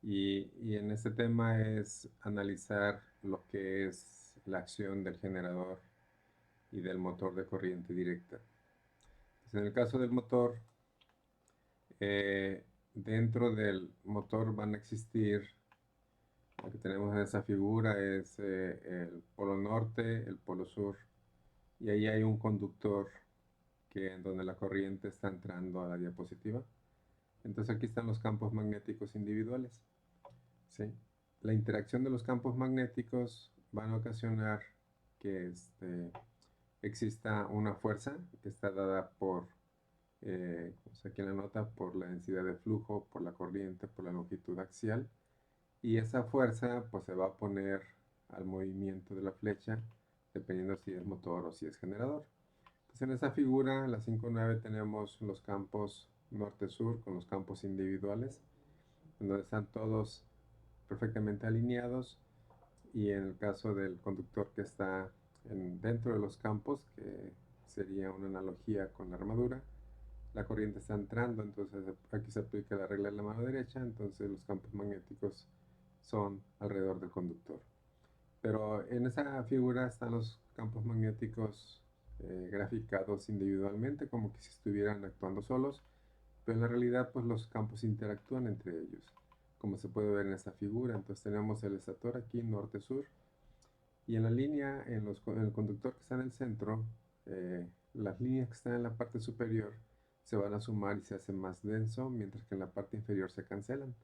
Y en este tema es analizar lo que es la acción del generador y del motor de corriente directa. Pues en el caso del motor, eh, dentro del motor van a existir, lo que tenemos en esa figura es el polo norte, el polo sur, y ahí hay un conductor en donde la corriente está entrando a la diapositiva. Entonces aquí están los campos magnéticos individuales, ¿sí? La interacción de los campos magnéticos van a ocasionar que exista una fuerza que está dada por, pues aquí en la nota, por la densidad de flujo, por la corriente, por la longitud axial. Y esa fuerza pues se va a poner al movimiento de la flecha, dependiendo si es motor o si es generador. Entonces en esa figura, la 5.9, tenemos los campos norte-sur con los campos individuales, en donde están todos perfectamente alineados, y en el caso del conductor que está dentro de los campos, que sería una analogía con la armadura, la corriente está entrando, entonces aquí se aplica la regla de la mano derecha, entonces los campos magnéticos son alrededor del conductor. Pero en esa figura están los campos magnéticos graficados individualmente, como que si estuvieran actuando solos, pero en la realidad pues los campos interactúan entre ellos, como se puede ver en esta figura. Entonces tenemos el estator aquí norte-sur, y en la línea, en el conductor que está en el centro, las líneas que están en la parte superior se van a sumar y se hace más denso, mientras que en la parte inferior se cancelan.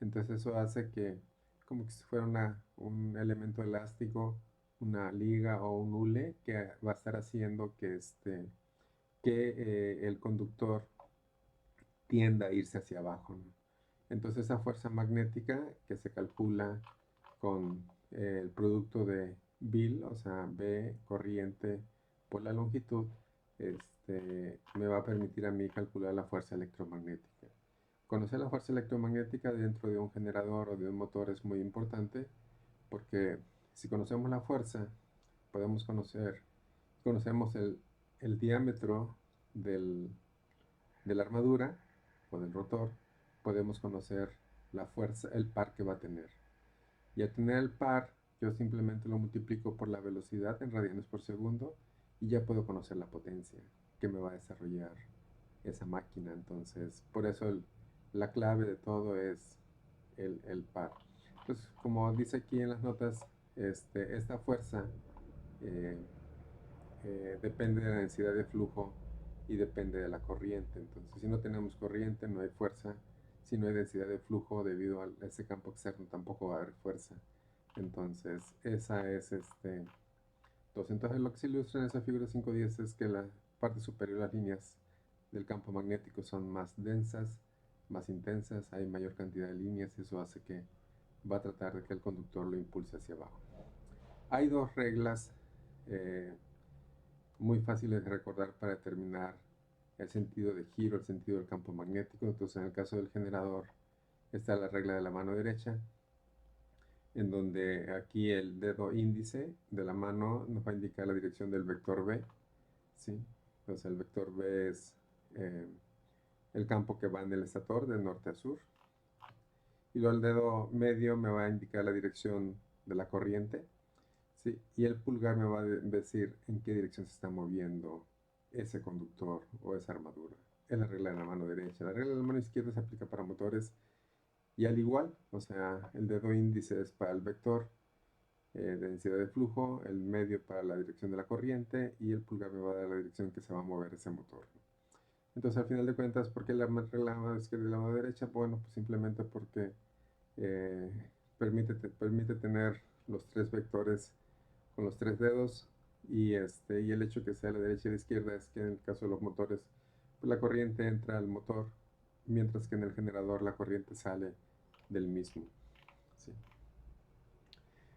Entonces eso hace que, como que si fuera un elemento elástico, una liga o un hule que va a estar haciendo que el conductor tienda a irse hacia abajo, ¿no? Entonces esa fuerza magnética que se calcula con el producto de Bill, o sea, B corriente por la longitud, me va a permitir a mí calcular la fuerza electromagnética. Conocer la fuerza electromagnética dentro de un generador o de un motor es muy importante, porque si conocemos la fuerza, podemos conocemos el diámetro del, de la armadura o del rotor, podemos conocer la fuerza, el par que va a tener. Y al tener el par, yo simplemente lo multiplico por la velocidad en radianes por segundo y ya puedo conocer la potencia que me va a desarrollar esa máquina. Entonces, por eso la clave de todo es el par. Entonces, como dice aquí en las notas, esta fuerza eh, depende de la densidad de flujo y depende de la corriente. Entonces, si no tenemos corriente, no hay fuerza. Si no hay densidad de flujo debido a ese campo externo, tampoco va a haber fuerza. Entonces, esa es entonces lo que se ilustra en esa figura 5.10 es que la parte superior, las líneas del campo magnético son más densas, más intensas, hay mayor cantidad de líneas, y eso hace que va a tratar de que el conductor lo impulse hacia abajo. Hay dos reglas eh, muy fáciles de recordar para determinar el sentido de giro, el sentido del campo magnético. Entonces, en el caso del generador, está la regla de la mano derecha, en donde aquí el dedo índice de la mano nos va a indicar la dirección del vector B, ¿sí? Entonces, el vector B es eh, el campo que va en el estator de norte a sur. Y luego el dedo medio me va a indicar la dirección de la corriente, ¿sí? Y el pulgar me va a decir en qué dirección se está moviendo ese conductor o esa armadura. Es la regla de la mano derecha. La regla de la mano izquierda se aplica para motores, y al igual, o sea, el dedo índice es para el vector de densidad de flujo, el medio para la dirección de la corriente, y el pulgar me va a dar la dirección que se va a mover ese motor. Entonces, al final de cuentas, ¿por qué la regla de la mano izquierda y la mano derecha? Bueno, pues simplemente porque eh, permite tener los tres vectores con los tres dedos, y el hecho que sea la derecha y la izquierda es que en el caso de los motores, pues la corriente entra al motor, mientras que en el generador la corriente sale del mismo, ¿sí?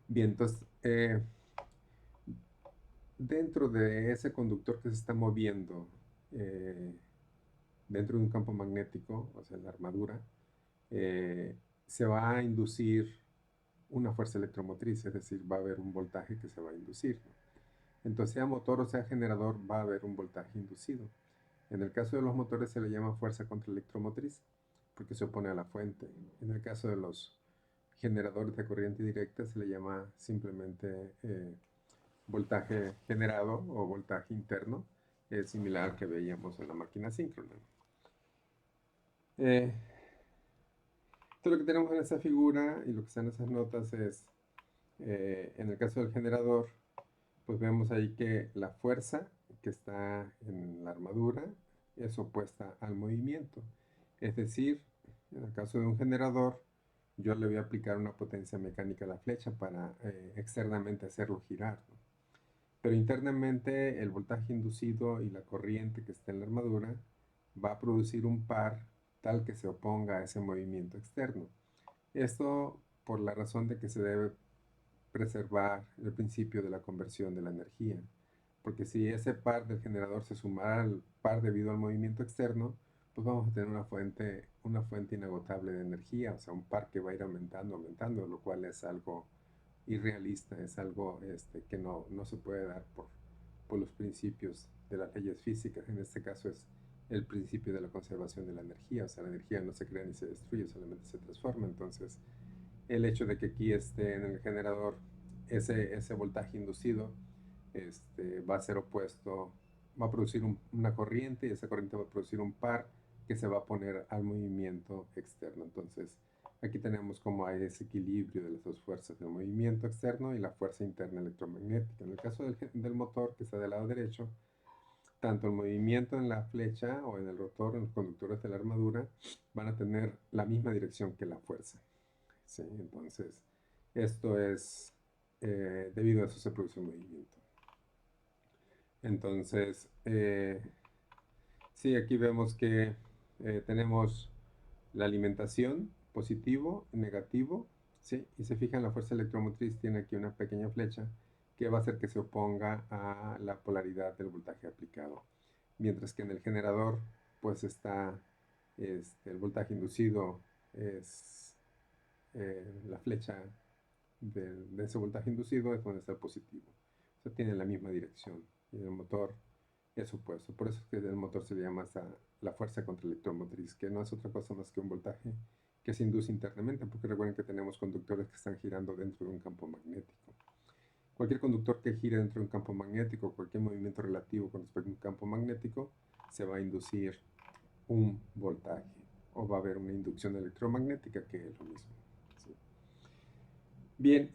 Bien, entonces, dentro de ese conductor que se está moviendo, eh, dentro de un campo magnético, o sea, la armadura, eh, se va a inducir una fuerza electromotriz, es decir, va a haber un voltaje que se va a inducir, ¿no? Entonces, sea motor o sea generador, va a haber un voltaje inducido. En el caso de los motores se le llama fuerza contraelectromotriz, porque se opone a la fuente. En el caso de los generadores de corriente directa se le llama simplemente voltaje generado o voltaje interno, similar al que veíamos en la máquina síncrona. Esto lo que tenemos en esta figura y lo que está en esas notas es, en el caso del generador, pues vemos ahí que la fuerza que está en la armadura es opuesta al movimiento. Es decir, en el caso de un generador, yo le voy a aplicar una potencia mecánica a la flecha para externamente hacerlo girar, ¿no? Pero internamente el voltaje inducido y la corriente que está en la armadura va a producir un par tal que se oponga a ese movimiento externo. Esto por la razón de que se debe preservar el principio de la conversión de la energía. Porque si ese par del generador se sumara al par debido al movimiento externo, pues vamos a tener una fuente inagotable de energía, o sea, un par que va a ir aumentando, aumentando, lo cual es algo irrealista, es algo que no se puede dar por los principios de las leyes físicas. En este caso es el principio de la conservación de la energía, o sea, la energía no se crea ni se destruye, solamente se transforma. Entonces, el hecho de que aquí esté en el generador ese voltaje inducido va a ser opuesto, va a producir una corriente y esa corriente va a producir un par que se va a poner al movimiento externo. Entonces, aquí tenemos como hay ese equilibrio de las dos fuerzas, el movimiento externo y la fuerza interna electromagnética. En el caso del motor que está del lado derecho, tanto el movimiento en la flecha o en el rotor, en los conductores de la armadura, van a tener la misma dirección que la fuerza. ¿Sí? Entonces, esto es, debido a eso se produce un movimiento. Entonces, sí, aquí vemos que tenemos la alimentación, positivo, negativo, ¿sí? Y se fijan, la fuerza electromotriz tiene aquí una pequeña flecha que va a hacer que se oponga a la polaridad del voltaje aplicado. Mientras que en el generador, pues está el voltaje inducido, es la flecha de ese voltaje inducido es donde está el positivo. O sea, tiene la misma dirección. Y en el motor es opuesto. Por eso es que el motor se le llama la fuerza contraelectromotriz, que no es otra cosa más que un voltaje que se induce internamente, porque recuerden que tenemos conductores que están girando dentro de un campo magnético. Cualquier conductor que gire dentro de un campo magnético, cualquier movimiento relativo con respecto a un campo magnético, se va a inducir un voltaje o va a haber una inducción electromagnética, que es lo mismo. ¿Sí? Bien,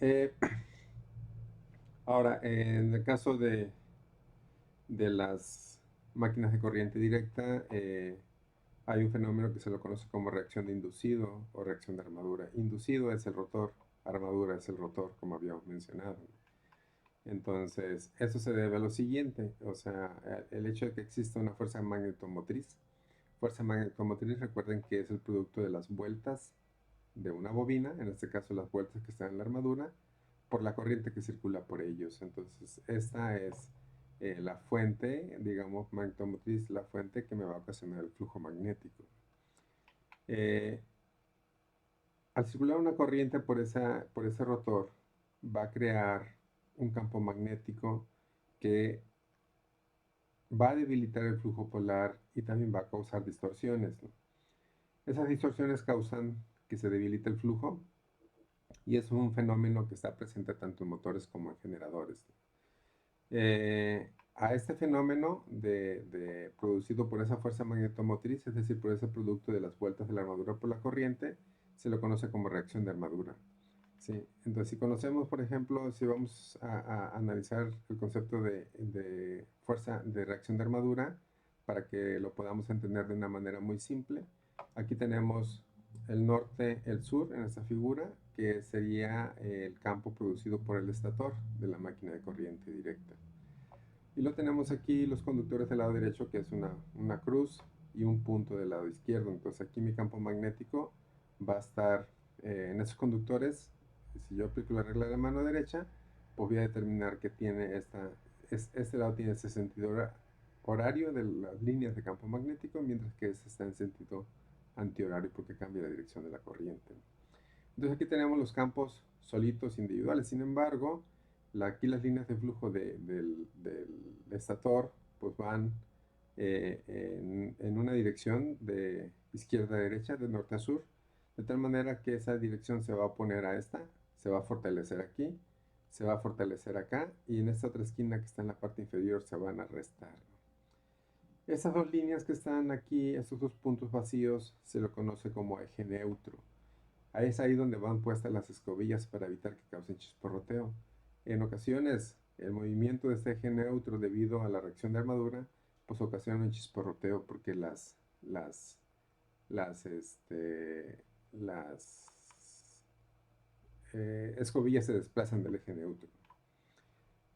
ahora en el caso de las máquinas de corriente directa, hay un fenómeno que se lo conoce como reacción de inducido o reacción de armadura. Inducido es el rotor, armadura es el rotor, como habíamos mencionado. Entonces, eso se debe a lo siguiente, o sea, el hecho de que exista una fuerza magnetomotriz. Fuerza magnetomotriz, recuerden que es el producto de las vueltas de una bobina, en este caso las vueltas que están en la armadura, por la corriente que circula por ellos. Entonces, esta es la fuente, digamos, magnetomotriz, la fuente que me va a ocasionar el flujo magnético. Al circular una corriente por ese rotor, va a crear un campo magnético que va a debilitar el flujo polar y también va a causar distorsiones, ¿no? Esas distorsiones causan que se debilite el flujo y es un fenómeno que está presente tanto en motores como en generadores. A este fenómeno producido por esa fuerza magnetomotriz, es decir, por ese producto de las vueltas de la armadura por la corriente, se lo conoce como reacción de armadura. ¿Sí? Entonces, si conocemos, por ejemplo, si vamos a analizar el concepto de fuerza de reacción de armadura, para que lo podamos entender de una manera muy simple, aquí tenemos el norte, el sur en esta figura, que sería el campo producido por el estator de la máquina de corriente directa. Y lo tenemos aquí los conductores del lado derecho, que es una cruz y un punto del lado izquierdo. Entonces aquí mi campo magnético va a estar en esos conductores. Si yo aplico la regla de la mano derecha, pues voy a determinar que tiene este lado tiene ese sentido horario de las líneas de campo magnético, mientras que este está en sentido antihorario porque cambia la dirección de la corriente. Entonces aquí tenemos los campos solitos individuales. Sin embargo, aquí las líneas de flujo del estator pues van en una dirección de izquierda a derecha, de norte a sur. de tal manera que esa dirección se va a oponer a esta, se va a fortalecer aquí, se va a fortalecer acá, y en esta otra esquina que está en la parte inferior se van a restar, ¿no? Esas dos líneas que están aquí, esos dos puntos vacíos, se lo conoce como eje neutro. Ahí es ahí donde van puestas las escobillas para evitar que causen chisporroteo. En ocasiones, el movimiento de este eje neutro debido a la reacción de armadura, pues ocasiona un chisporroteo porque las, este, las escobillas se desplazan del eje neutro.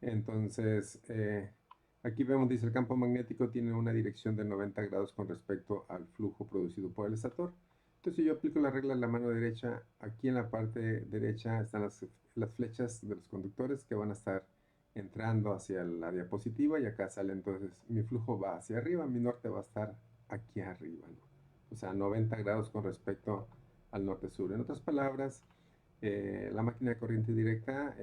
Entonces, aquí vemos, dice, el campo magnético tiene una dirección de 90 grados con respecto al flujo producido por el estator. Entonces, si yo aplico la regla en la mano derecha, aquí en la parte derecha están las flechas de los conductores que van a estar entrando hacia la diapositiva, y acá sale, entonces mi flujo va hacia arriba, mi norte va a estar aquí arriba, ¿no? O sea, 90 grados con respecto al norte-sur. En otras palabras, la máquina de corriente directa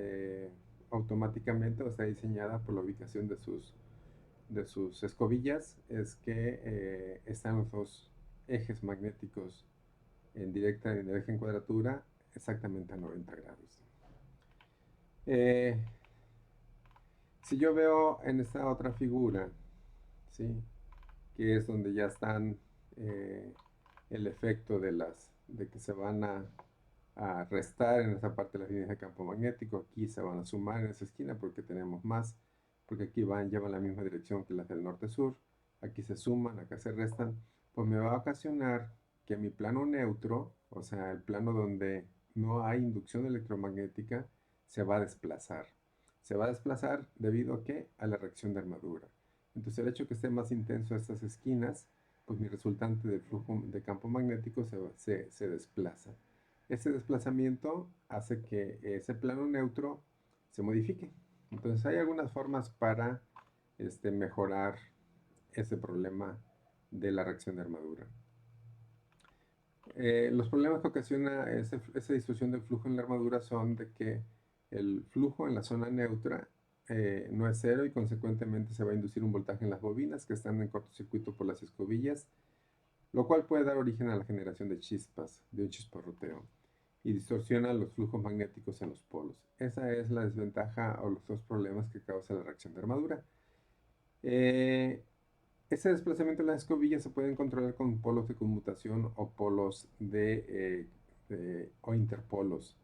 automáticamente, o está diseñada por la ubicación de sus escobillas, es que están los dos ejes magnéticos en directa y en el eje en cuadratura exactamente a 90 grados. Eh, si yo veo en esta otra figura, ¿sí?, que es donde ya están eh, el efecto de que se van a restar en esa parte de las líneas de campo magnético, aquí se van a sumar en esa esquina porque tenemos más, porque aquí llevan la misma dirección que las del norte-sur, aquí se suman, acá se restan, pues me va a ocasionar que mi plano neutro, o sea, el plano donde no hay inducción electromagnética, se va a desplazar. Se va a desplazar debido a qué? A la reacción de armadura. Entonces el hecho de que esté más intenso estas esquinas, pues mi resultante de flujo de campo magnético se desplaza. Ese desplazamiento hace que ese plano neutro se modifique. Entonces hay algunas formas para mejorar ese problema de la reacción de armadura. Los problemas que ocasiona esa distorsión del flujo en la armadura son de que el flujo en la zona neutra no es cero, y consecuentemente se va a inducir un voltaje en las bobinas que están en cortocircuito por las escobillas, lo cual puede dar origen a la generación de chispas, de un chisporroteo, y distorsiona los flujos magnéticos en los polos. Esa es la desventaja o los dos problemas que causa la reacción de armadura. Ese desplazamiento de las escobillas se pueden controlar con polos de conmutación o polos o interpolos.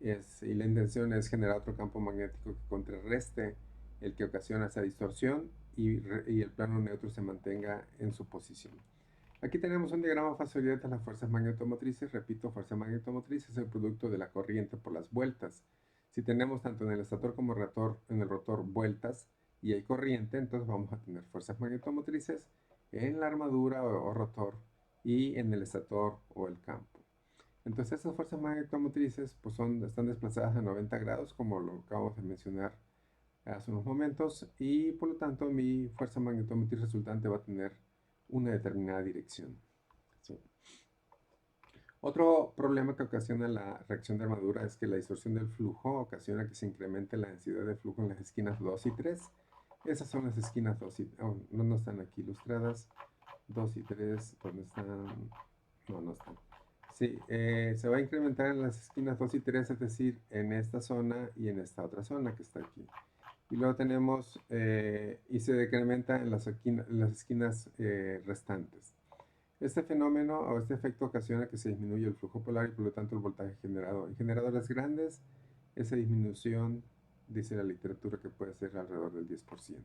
Y la intención es generar otro campo magnético que contrarreste el que ocasiona esa distorsión, y el plano neutro se mantenga en su posición. Aquí tenemos un diagrama fácil de las fuerzas magnetomotrices. Repito, fuerza magnetomotriz es el producto de la corriente por las vueltas. Si tenemos tanto en el estator como en el rotor vueltas y hay corriente, entonces vamos a tener fuerzas magnetomotrices en la armadura o rotor, y en el estator o el campo. Entonces esas fuerzas magnetomotrices pues están desplazadas a 90 grados, como lo acabamos de mencionar hace unos momentos, y por lo tanto mi fuerza magnetomotriz resultante va a tener una determinada dirección. ¿Sí? Otro problema que ocasiona la reacción de armadura es que la distorsión del flujo ocasiona que se incremente la densidad de flujo en las esquinas 2 y 3. Esas son las esquinas 2 y... Oh, no están aquí ilustradas. 2 y 3, ¿dónde están? No están. Sí, se va a incrementar en las esquinas 2 y 3, es decir, en esta zona y en esta otra zona que está aquí. Y luego tenemos, y se decrementa en las esquinas restantes. Este fenómeno o este efecto ocasiona que se disminuye el flujo polar y por lo tanto el voltaje generado. En generadores grandes, esa disminución, dice la literatura, que puede ser alrededor del 10%.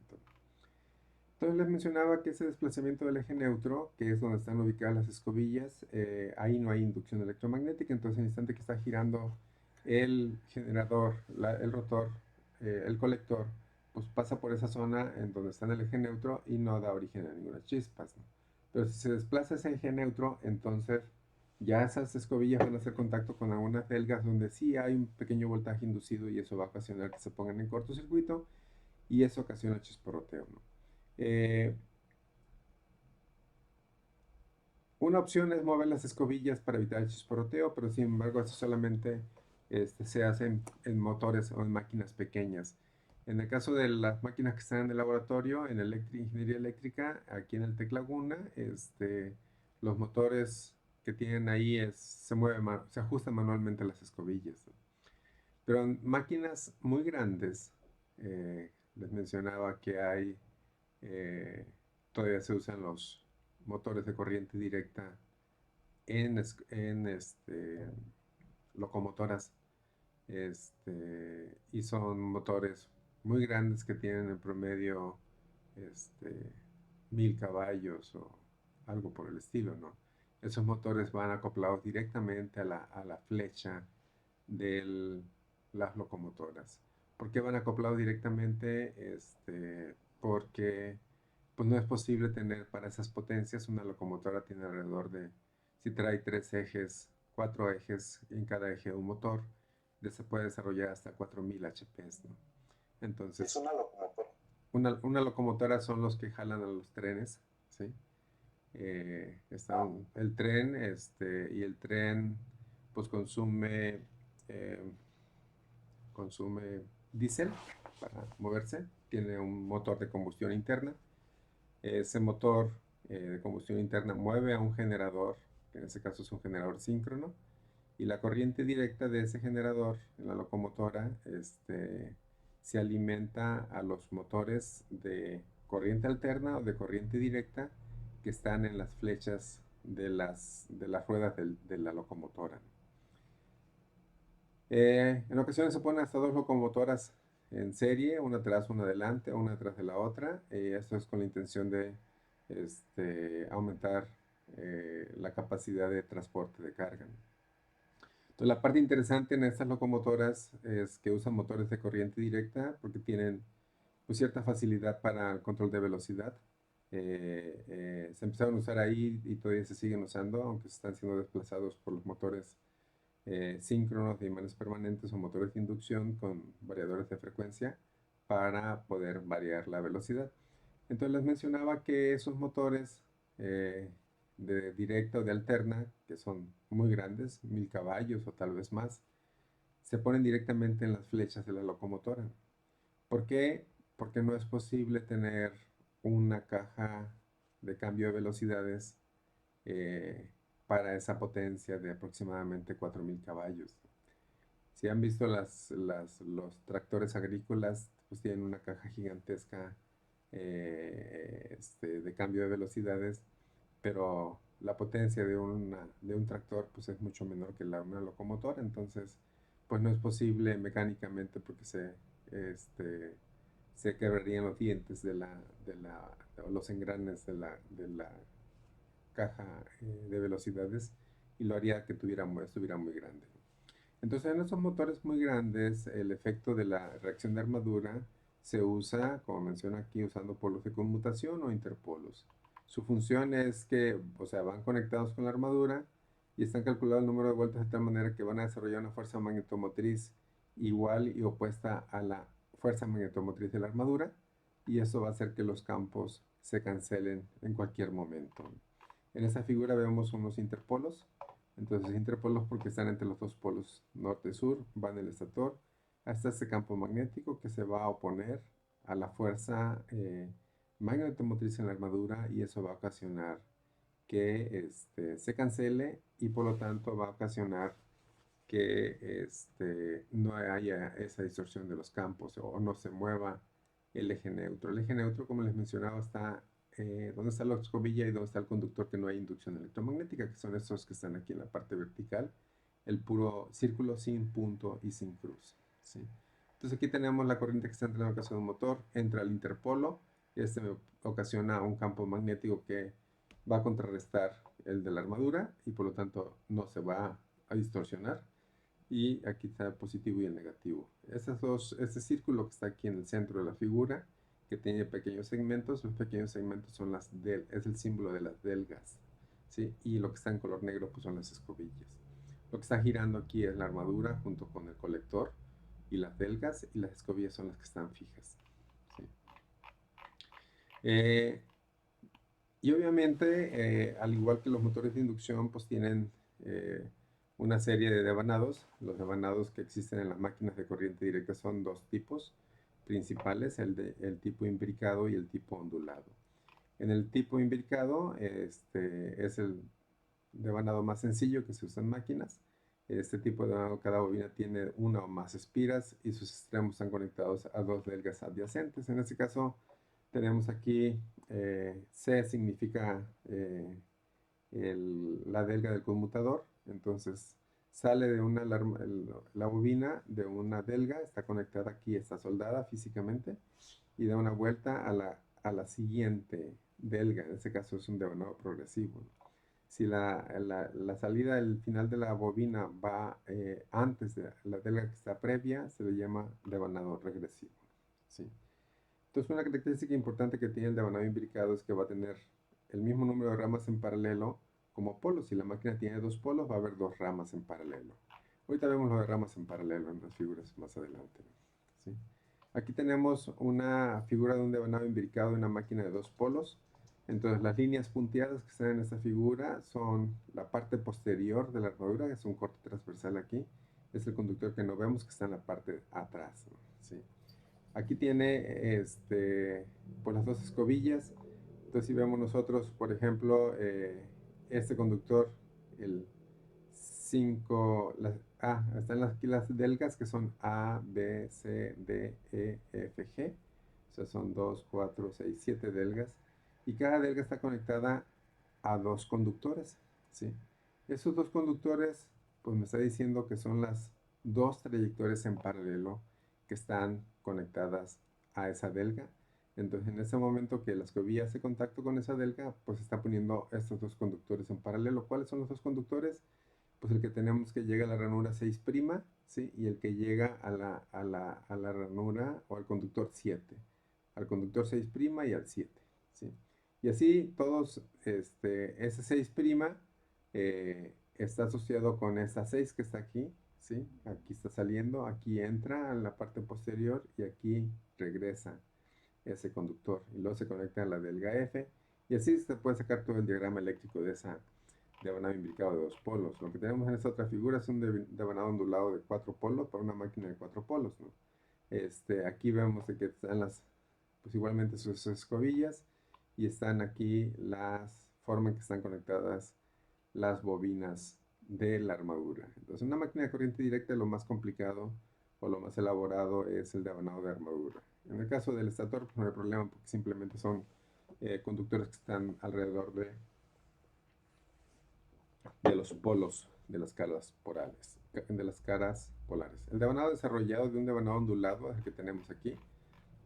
Entonces les mencionaba que ese desplazamiento del eje neutro, que es donde están ubicadas las escobillas, ahí no hay inducción electromagnética. Entonces en el instante que está girando el generador, el rotor, el colector, pues pasa por esa zona en donde está en el eje neutro y no da origen a ninguna chispas, ¿no? Pero si se desplaza ese eje neutro, entonces ya esas escobillas van a hacer contacto con algunas delgas donde sí hay un pequeño voltaje inducido, y eso va a ocasionar que se pongan en cortocircuito, y eso ocasiona chisporroteo, ¿no? Una opción es mover las escobillas para evitar el chisporroteo, pero sin embargo eso solamente se hace en motores o en máquinas pequeñas. En el caso de las máquinas que están en el laboratorio, en ingeniería eléctrica, aquí en el TEC Laguna, los motores que tienen ahí se mueve, se ajustan manualmente las escobillas, ¿no? Pero en máquinas muy grandes, les mencionaba que eh, todavía se usan los motores de corriente directa en locomotoras, y son motores muy grandes que tienen en promedio este, 1000 caballos o algo por el estilo, ¿no? Esos motores van acoplados directamente a la flecha de las locomotoras. ¿Por qué van acoplados directamente? Porque pues no es posible tener para esas potencias. Una locomotora tiene alrededor de, si trae 3 ejes, 4 ejes en cada eje de un motor, se puede desarrollar hasta 4000 HPs, ¿no? Es Entonces, una locomotora. una locomotora son los que jalan a los trenes, ¿sí? Está Ah, el tren, y el tren pues eh, consume diésel para moverse, tiene un motor de combustión interna. Ese motor de combustión interna mueve a un generador, que en este caso es un generador síncrono, y la corriente directa de ese generador en la locomotora se alimenta a los motores de corriente alterna o de corriente directa que están en las flechas de las ruedas de la locomotora. En ocasiones se ponen hasta 2 locomotoras en serie, una atrás, una adelante, una detrás de la otra. Esto es con la intención de aumentar la capacidad de transporte de carga, ¿no? Entonces, la parte interesante en estas locomotoras es que usan motores de corriente directa porque tienen pues, cierta facilidad para el control de velocidad. Se empezaron a usar ahí y todavía se siguen usando, aunque se están siendo desplazados por los motores síncronos de imanes permanentes o motores de inducción con variadores de frecuencia para poder variar la velocidad. Entonces les mencionaba que esos motores eh, de directa o de alterna, que son muy grandes, 1000 caballos o tal vez más, se ponen directamente en las flechas de la locomotora. ¿Por qué? Porque no es posible tener una caja de cambio de velocidades eh, para esa potencia de aproximadamente 4000 caballos. Si han visto los tractores agrícolas, pues tienen una caja gigantesca de cambio de velocidades, pero la potencia de un tractor pues es mucho menor que la de una locomotora, entonces pues no es posible mecánicamente porque se quebrarían los dientes o los engranes de la caja de velocidades y lo haría que estuviera muy grande. Entonces, en esos motores muy grandes, el efecto de la reacción de armadura se usa, como menciona aquí, usando polos de conmutación o interpolos. Su función es que, o sea, van conectados con la armadura y están calculados el número de vueltas de tal manera que van a desarrollar una fuerza magnetomotriz igual y opuesta a la fuerza magnetomotriz de la armadura, y eso va a hacer que los campos se cancelen en cualquier momento. En esta figura vemos unos interpolos. Entonces, interpolos porque están entre los dos polos norte-sur, van el estator hasta este campo magnético que se va a oponer a la fuerza magnetomotriz en la armadura, y eso va a ocasionar que se cancele y por lo tanto va a ocasionar que no haya esa distorsión de los campos o no se mueva el eje neutro. El eje neutro, como les mencionaba, está donde está la escobilla y donde está el conductor, que no hay inducción electromagnética, que son estos que están aquí en la parte vertical, el puro círculo sin punto y sin cruz, ¿sí? Entonces aquí tenemos la corriente que está entrando en el caso de un motor, entra al interpolo, y me ocasiona un campo magnético que va a contrarrestar el de la armadura y por lo tanto no se va a distorsionar, y aquí está el positivo y el negativo. Este círculo que está aquí en el centro de la figura, que tiene pequeños segmentos, los pequeños segmentos son es el símbolo de las delgas, ¿sí? Y lo que está en color negro pues son las escobillas. Lo que está girando aquí es la armadura junto con el colector y las delgas, y las escobillas son las que están fijas, ¿sí? Eh, y obviamente, al igual que los motores de inducción, pues tienen una serie de devanados. Los devanados que existen en las máquinas de corriente directa son dos tipos principales, el tipo imbricado y el tipo ondulado. En el tipo imbricado, es devanado más sencillo que se usa en máquinas. Este tipo de devanado, cada bobina tiene una o más espiras y sus extremos están conectados a dos delgas adyacentes. En este caso tenemos aquí C significa la delga del conmutador. Entonces sale de una la bobina de una delga, está conectada aquí, está soldada físicamente y da una vuelta a la siguiente delga. En este caso es un devanado progresivo, ¿no? Si la salida, el final de la bobina va antes de la delga que está previa, se le llama devanado regresivo, ¿sí? Entonces, una característica importante que tiene el devanado imbricado es que va a tener el mismo número de ramas en paralelo como polos. Si la máquina tiene dos polos, va a haber dos ramas en paralelo. Ahorita vemos lo de ramas en paralelo en las figuras más adelante, ¿sí? Aquí tenemos una figura de un devanado imbricado de una máquina de dos polos. Entonces, las líneas punteadas que están en esta figura son la parte posterior de la armadura, es un corte transversal aquí. Es el conductor que no vemos que está en la parte atrás, ¿no? ¿Sí? Aquí tiene pues las dos escobillas. Entonces si vemos nosotros, por ejemplo, este conductor, el 5, están aquí las delgas que son A, B, C, D, E, F, G. O sea, son 2, 4, 6, 7 delgas. Y cada delga está conectada a dos conductores, ¿sí? Esos dos conductores, pues me está diciendo que son las dos trayectorias en paralelo que están conectadas a esa delga. Entonces, en ese momento que la escobilla hace contacto con esa delga, pues está poniendo estos dos conductores en paralelo. ¿Cuáles son los dos conductores? Pues el que tenemos que llega a la ranura 6', ¿sí? Y el que llega a la ranura o al conductor 7. Al conductor 6' y al 7, ¿sí? Y así todos, ese 6' está asociado con esta 6 que está aquí, ¿sí? Aquí está saliendo, aquí entra en la parte posterior y aquí regresa ese conductor. Y luego se conecta a la delga F. Y así se puede sacar todo el diagrama eléctrico de esa devanado imbricado de dos polos. Lo que tenemos en esta otra figura es un devanado ondulado de cuatro polos para una máquina de cuatro polos, ¿no? Aquí vemos de que están pues igualmente sus escobillas y están aquí las formas en que están conectadas las bobinas de la armadura. Entonces, una máquina de corriente directa, lo más complicado o lo más elaborado es el devanado de armadura. En el caso del estator, pues no hay problema porque simplemente son conductores que están alrededor de los polos de las caras polares. El devanado desarrollado de un devanado ondulado, el que tenemos aquí,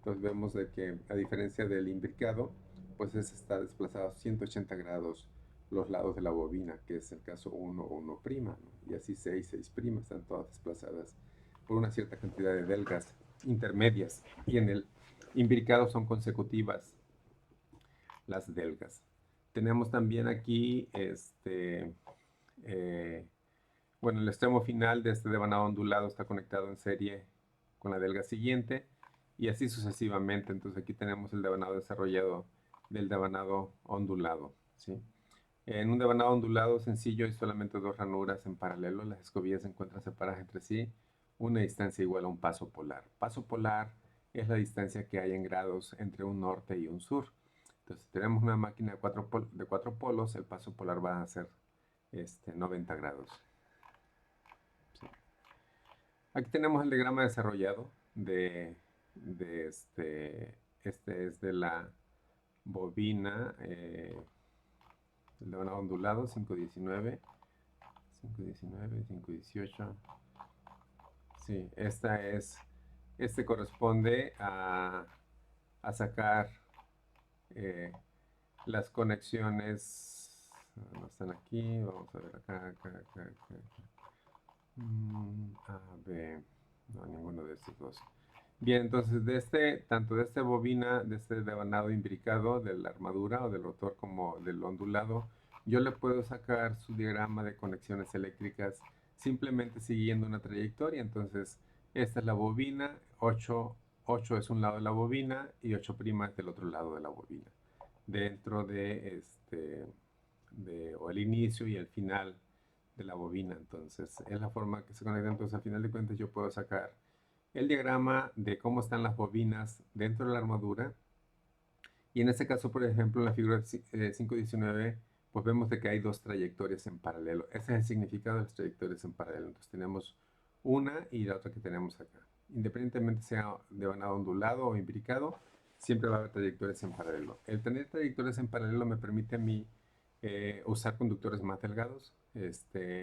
pues vemos de que a diferencia del imbricado, pues está desplazado a 180 grados los lados de la bobina, que es el caso 1 o 1', ¿no? Y así 6, 6', están todas desplazadas por una cierta cantidad de delgas intermedias. Y en el imbricado son consecutivas las delgas. Tenemos también aquí bueno, el extremo final de este devanado ondulado está conectado en serie con la delga siguiente y así sucesivamente. Entonces aquí tenemos el devanado desarrollado del devanado ondulado, ¿sí? En un devanado ondulado sencillo hay solamente dos ranuras en paralelo. Las escobillas se encuentran separadas entre sí una distancia igual a un paso polar. Paso polar es la distancia que hay en grados entre un norte y un sur. Entonces, si tenemos una máquina de cuatro polos, el paso polar va a ser 90 grados. Sí. Aquí tenemos el diagrama desarrollado este es de la bobina, el devanado ondulado 519, 519, 518. Sí, este corresponde a sacar las conexiones. No están aquí, vamos a ver acá. A, B, no, ninguno de estos dos. Bien, entonces tanto de esta bobina, de este devanado imbricado de la armadura o del rotor como del ondulado, yo le puedo sacar su diagrama de conexiones eléctricas simplemente siguiendo una trayectoria. Entonces, esta es la bobina, 8 es un lado de la bobina y 8' es del otro lado de la bobina. Dentro o el inicio y el final de la bobina. Entonces, es la forma que se conecta. Entonces, al final de cuentas, yo puedo sacar el diagrama de cómo están las bobinas dentro de la armadura. Y en este caso, por ejemplo, en la figura 519, pues vemos de que hay dos trayectorias en paralelo. Ese es el significado de las trayectorias en paralelo. Entonces tenemos una y la otra que tenemos acá. Independientemente sea de vanado ondulado o imbricado, siempre va a haber trayectorias en paralelo. El tener trayectorias en paralelo me permite a mí usar conductores más delgados,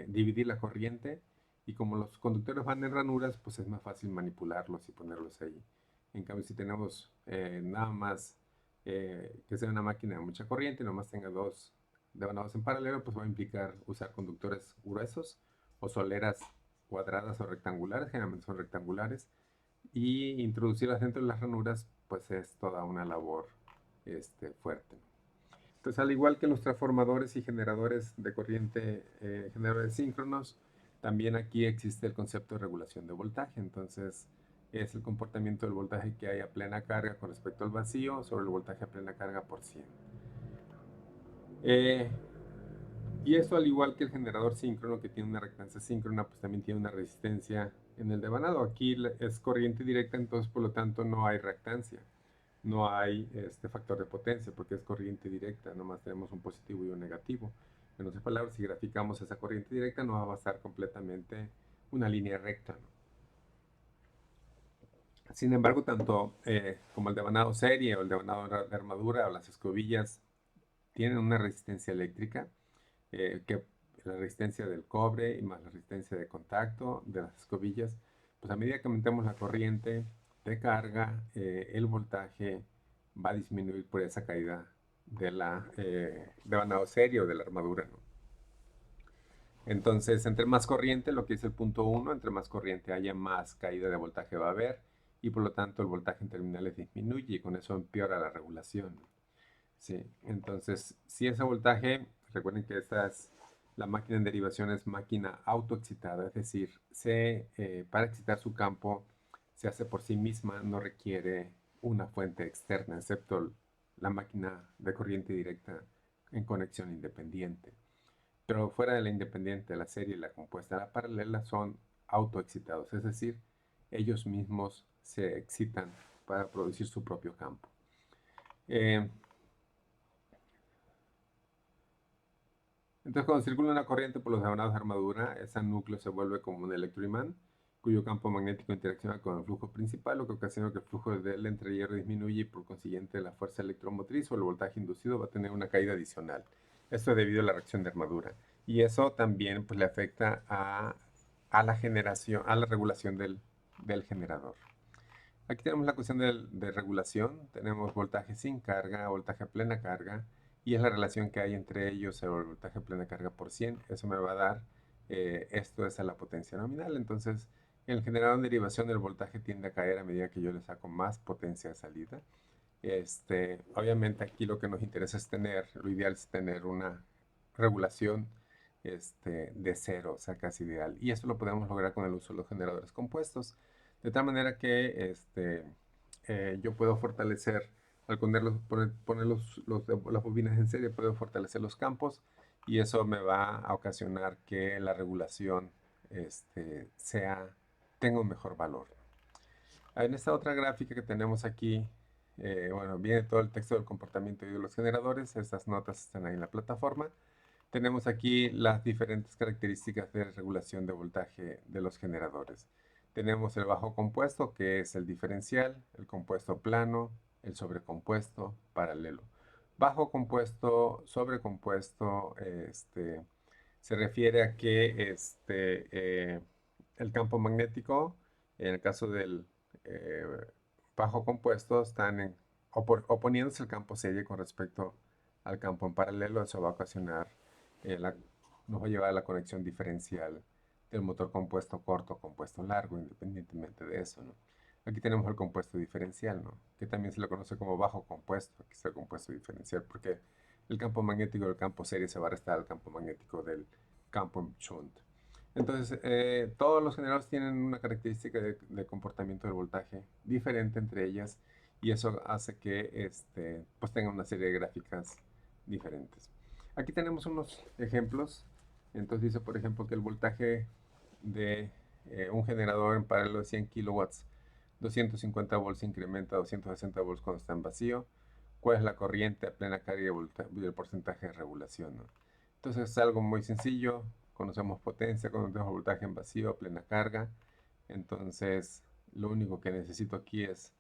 dividir la corriente, y como los conductores van en ranuras, pues es más fácil manipularlos y ponerlos ahí. En cambio, si tenemos nada más que sea una máquina de mucha corriente y nomás tenga dos devanados en paralelo, pues va a implicar usar conductores gruesos o soleras cuadradas o rectangulares, generalmente son rectangulares, y introducirlas dentro de las ranuras, pues es toda una labor fuerte. Entonces, al igual que los transformadores y generadores de corriente, generadores síncronos, también aquí existe el concepto de regulación de voltaje. Entonces, es el comportamiento del voltaje que hay a plena carga con respecto al vacío sobre el voltaje a plena carga por 100. Y eso, al igual que el generador síncrono, que tiene una reactancia síncrona, pues también tiene una resistencia en el devanado. Aquí es corriente directa, entonces por lo tanto no hay reactancia, no hay este factor de potencia, porque es corriente directa, nomás tenemos un positivo y un negativo. En otras palabras, si graficamos esa corriente directa, no va a estar completamente una línea recta, ¿no? Sin embargo, tanto como el devanado serie o el devanado de armadura o las escobillas tienen una resistencia eléctrica, que la resistencia del cobre y más la resistencia de contacto de las escobillas, pues a medida que aumentemos la corriente de carga, el voltaje va a disminuir por esa caída de la devanado serie o de la armadura, ¿no? Entonces, entre más corriente, lo que es el punto 1, entre más corriente haya, más caída de voltaje va a haber, y por lo tanto el voltaje en terminales disminuye y con eso empeora la regulación. Sí, entonces, si ese voltaje, recuerden que esta es la máquina en derivación, es máquina autoexcitada, es decir, para excitar su campo se hace por sí misma, no requiere una fuente externa, excepto la máquina de corriente directa en conexión independiente. Pero fuera de la independiente, la serie y la compuesta, la paralela son autoexcitados, es decir, ellos mismos se excitan para producir su propio campo. Eh, Entonces, cuando circula una corriente por los devanados de armadura, ese núcleo se vuelve como un electroimán, cuyo campo magnético interacciona con el flujo principal, lo que ocasiona que el flujo del entrehierro disminuye y por consiguiente la fuerza electromotriz o el voltaje inducido va a tener una caída adicional. Esto es debido a la reacción de armadura. Y eso también pues, le afecta a la generación, a la regulación del generador. Aquí tenemos la cuestión de regulación. Tenemos voltaje sin carga, voltaje a plena carga, y es la relación que hay entre ellos, el voltaje a plena carga por 100. Eso me va a dar, esto es a la potencia nominal. Entonces, en el generador de derivación, el voltaje tiende a caer a medida que yo le saco más potencia de salida. Obviamente aquí lo que nos interesa es tener, lo ideal es tener una regulación de cero, o sea, casi ideal. Y esto lo podemos lograr con el uso de los generadores compuestos. De tal manera que yo puedo fortalecer, al poner las bobinas en serie, puedo fortalecer los campos y eso me va a ocasionar que la regulación tenga un mejor valor. En esta otra gráfica que tenemos aquí, bueno, viene todo el texto del comportamiento de los generadores. Estas notas están ahí en la plataforma. Tenemos aquí las diferentes características de regulación de voltaje de los generadores. Tenemos el bajo compuesto, que es el diferencial, el compuesto plano, el sobrecompuesto, paralelo. Bajo compuesto, sobrecompuesto, se refiere a que el campo magnético, en el caso del eh, bajo compuesto, están oponiéndose el campo serie con respecto al campo en paralelo. Eso va a ocasionar, nos va a llevar a la conexión diferencial del motor compuesto corto o compuesto largo, independientemente de eso, ¿no? Aquí tenemos el compuesto diferencial, ¿no? Que también se lo conoce como bajo compuesto. Aquí está el compuesto diferencial, porque el campo magnético del campo serie se va a restar al campo magnético del campo en shunt. Entonces, todos los generadores tienen una característica de comportamiento del voltaje diferente entre ellas, y eso hace que pues tenga una serie de gráficas diferentes. Aquí tenemos unos ejemplos. Entonces dice, por ejemplo, que el voltaje de un generador en paralelo de 100 kilowatts, 250 volts se incrementa a 260 volts cuando está en vacío, cuál es la corriente a plena carga y el porcentaje de regulación, ¿no? Entonces es algo muy sencillo, conocemos potencia, conocemos voltaje en vacío a plena carga, entonces lo único que necesito aquí es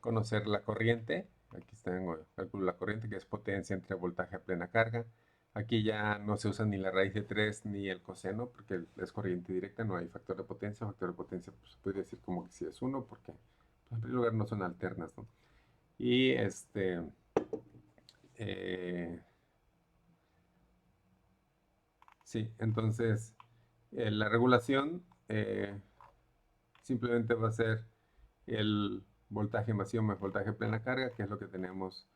conocer la corriente, aquí tengo, calculo la corriente que es potencia entre voltaje a plena carga. Aquí ya no se usa ni la raíz de 3 ni el coseno, porque es corriente directa, no hay factor de potencia. Factor de potencia, pues se podría decir como que sí es 1, porque pues, en primer lugar no son alternas, ¿no? Y eh, sí, entonces la regulación simplemente va a ser el voltaje en vacío más voltaje en plena carga, que es lo que tenemos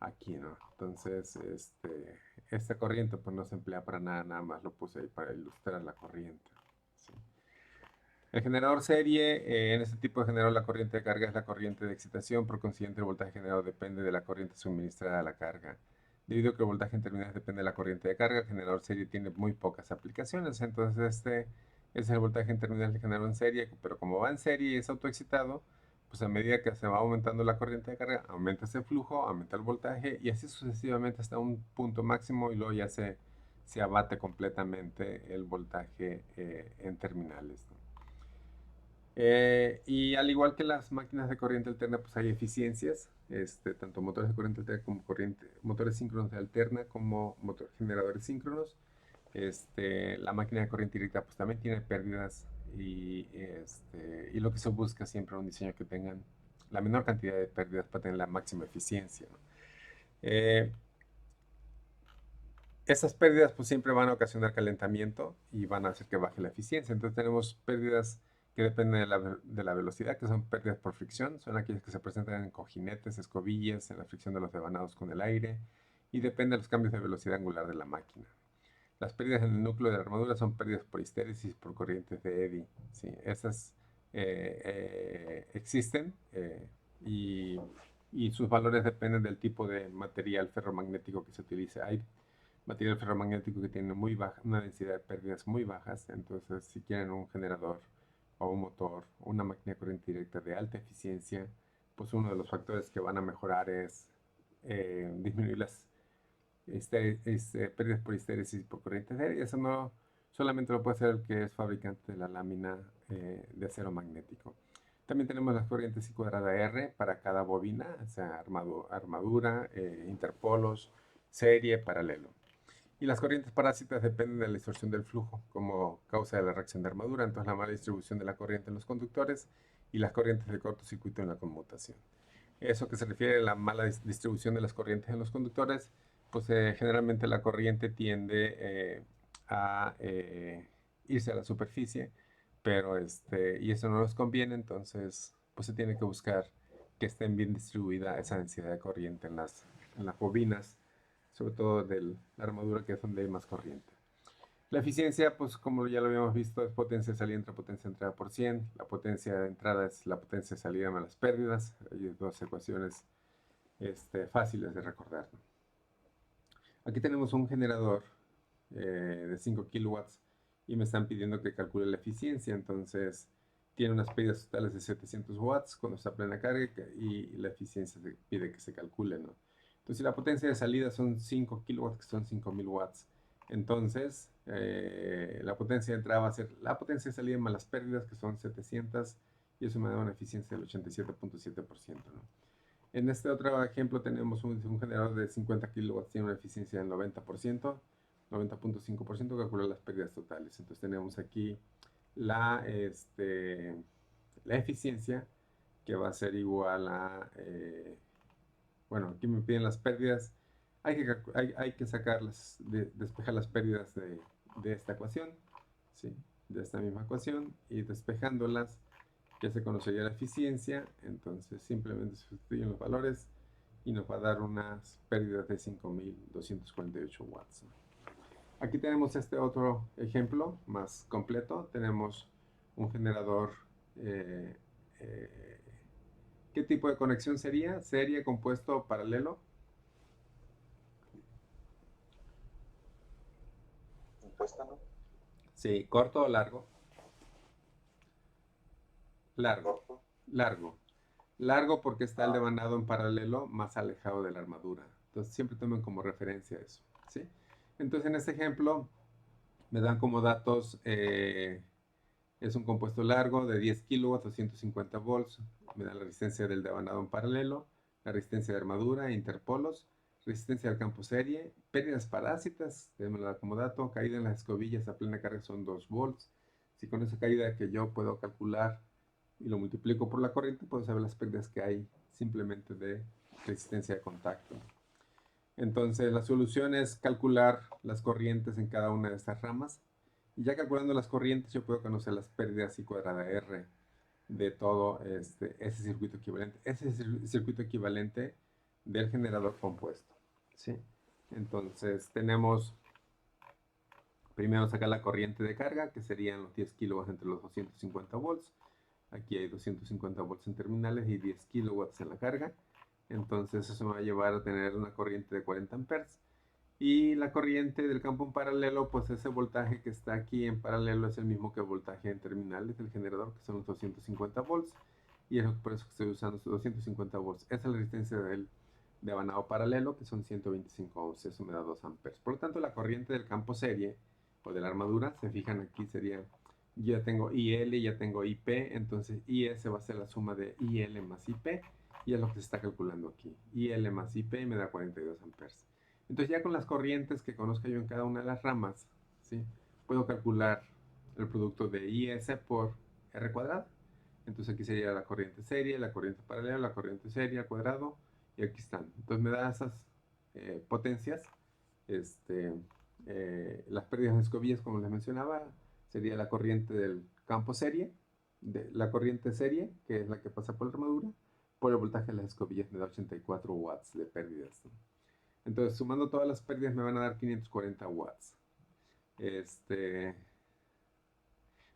aquí, ¿no? Entonces, esta corriente pues no se emplea para nada, nada más lo puse ahí para ilustrar la corriente. ¿Sí? El generador serie, en este tipo de generador la corriente de carga es la corriente de excitación, por consiguiente el voltaje generado depende de la corriente suministrada a la carga. Debido a que el voltaje en terminales depende de la corriente de carga, el generador serie tiene muy pocas aplicaciones, entonces este es el voltaje en terminales del generador en serie, pero como va en serie y es autoexcitado, pues a medida que se va aumentando la corriente de carga, aumenta ese flujo, aumenta el voltaje y así sucesivamente hasta un punto máximo y luego ya se abate completamente el voltaje en terminales, ¿no? Y al igual que las máquinas de corriente alterna, pues hay eficiencias, tanto motores de corriente alterna como motores síncronos de alterna como generadores síncronos. La máquina de corriente directa pues también tiene pérdidas y lo que se busca siempre es un diseño que tengan la menor cantidad de pérdidas para tener la máxima eficiencia, ¿no? Eh, Esas pérdidas pues siempre van a ocasionar calentamiento y van a hacer que baje la eficiencia. Entonces tenemos pérdidas que dependen de la velocidad, que son pérdidas por fricción. Son aquellas que se presentan en cojinetes, escobillas, en la fricción de los devanados con el aire y depende de los cambios de velocidad angular de la máquina. Las pérdidas en el núcleo de la armadura son pérdidas por histéresis, por corrientes de Eddy. ¿Sí? Esas existen y, y sus valores dependen del tipo de material ferromagnético que se utilice. Hay material ferromagnético que tiene muy baja, una densidad de pérdidas muy bajas, entonces si quieren un generador o un motor o una máquina de corriente directa de alta eficiencia, pues uno de los factores que van a mejorar es disminuir las pérdidas por histéresis y por corriente de aire. Y eso no solamente lo puede hacer el que es fabricante de la lámina de acero magnético. También tenemos las corrientes I cuadrada R para cada bobina, o sea, armadura, interpolos, serie, paralelo. Y las corrientes parásitas dependen de la distorsión del flujo como causa de la reacción de armadura, entonces la mala distribución de la corriente en los conductores y las corrientes de cortocircuito en la conmutación. Eso que se refiere a la mala distribución de las corrientes en los conductores, pues generalmente la corriente tiende a irse a la superficie, pero y eso no nos conviene, entonces pues se tiene que buscar que estén bien distribuida esa densidad de corriente en las bobinas, sobre todo de la armadura, que es donde hay más corriente. La eficiencia, pues como ya lo habíamos visto, es potencia de salida entre potencia de entrada por 100. La potencia de entrada es la potencia de salida más las pérdidas. Hay dos ecuaciones fáciles de recordar, ¿no? Aquí tenemos un generador de 5 kilowatts y me están pidiendo que calcule la eficiencia. Entonces tiene unas pérdidas totales de 700 watts cuando está a plena carga y la eficiencia se pide que se calcule, ¿no? Entonces, si la potencia de salida son 5 kilowatts, que son 5000 watts, entonces la potencia de entrada va a ser la potencia de salida más las pérdidas, que son 700, y eso me da una eficiencia del 87.7%, ¿no? En este otro ejemplo tenemos un generador de 50 kilowatts, tiene una eficiencia del 90%, 90.5%, calcula las pérdidas totales. Entonces tenemos aquí la, la eficiencia, que va a ser igual a, bueno, aquí me piden las pérdidas. Hay que sacarlas, despejar las pérdidas de esta ecuación, ¿sí? De esta misma ecuación, y despejándolas ya se conocería la eficiencia. Entonces simplemente se sustituyen los valores y nos va a dar unas pérdidas de 5248 watts. Aquí tenemos este otro ejemplo más completo. Tenemos un generador. eh, eh, ¿Qué tipo de conexión sería? ¿Serie, compuesto, paralelo? Impuesta, Sí, corto o largo. Largo, ¿no? largo. Largo porque está el devanado en paralelo más alejado de la armadura. Entonces siempre tomen como referencia eso, ¿sí? Entonces en este ejemplo me dan como datos, es un compuesto largo de 10 kilowatts o 150 volts. Me da la resistencia del devanado en paralelo, la resistencia de armadura, interpolos, resistencia al campo serie, pérdidas parásitas, démosla como dato, caída en las escobillas a plena carga son 2 volts. Si con esa caída que yo puedo calcular y lo multiplico por la corriente, puedo saber las pérdidas que hay simplemente de resistencia de contacto. Entonces, la solución es calcular las corrientes en cada una de estas ramas. Y ya calculando las corrientes, yo puedo conocer las pérdidas I cuadrada R de todo ese circuito equivalente. Ese es el circuito equivalente del generador compuesto, ¿sí? Entonces, tenemos primero sacar la corriente de carga, que serían los 10 kilowatts entre los 250 volts. Aquí hay 250 volts en terminales y 10 kilowatts en la carga. Entonces eso me va a llevar a tener una corriente de 40 amperes. Y la corriente del campo en paralelo, pues ese voltaje que está aquí en paralelo es el mismo que el voltaje en terminales del generador, que son los 250 volts. Y es por eso que estoy usando estos 250 volts. Esa es la resistencia del devanado paralelo, que son 125 ohms. Eso me da 2 amperes. Por lo tanto, la corriente del campo serie o de la armadura, se fijan aquí, sería, ya tengo IL, ya tengo IP, entonces IS va a ser la suma de IL más IP, y es lo que se está calculando aquí. IL más IP me da 42 amperes. Entonces ya con las corrientes que conozca yo en cada una de las ramas, ¿sí? Puedo calcular el producto de IS por R cuadrado. Entonces aquí sería la corriente serie, la corriente paralela, la corriente serie al cuadrado, y aquí están. Entonces me da esas potencias. Este, las pérdidas de escobillas, como les mencionaba, sería la corriente del campo serie, de la corriente serie, que es la que pasa por la armadura, por el voltaje de las escobillas me da 84 watts de pérdidas, ¿no? Entonces, sumando todas las pérdidas me van a dar 540 watts. Este,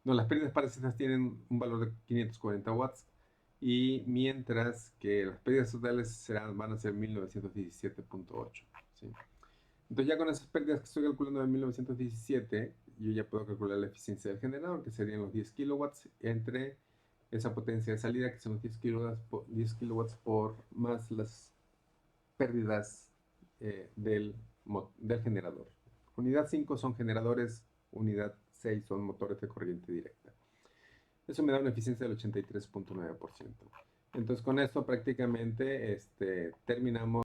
no, las pérdidas parecidas tienen un valor de 540 watts. Y mientras que las pérdidas totales van a ser 1917.8. ¿Sí? Entonces ya con esas pérdidas que estoy calculando de 1917, yo ya puedo calcular la eficiencia del generador, que serían los 10 kilowatts entre esa potencia de salida, que son los 10 kilowatts por más las pérdidas del generador. Unidad 5 son generadores, unidad 6 son motores de corriente directa. Eso me da una eficiencia del 83.9%. Entonces con esto prácticamente terminamos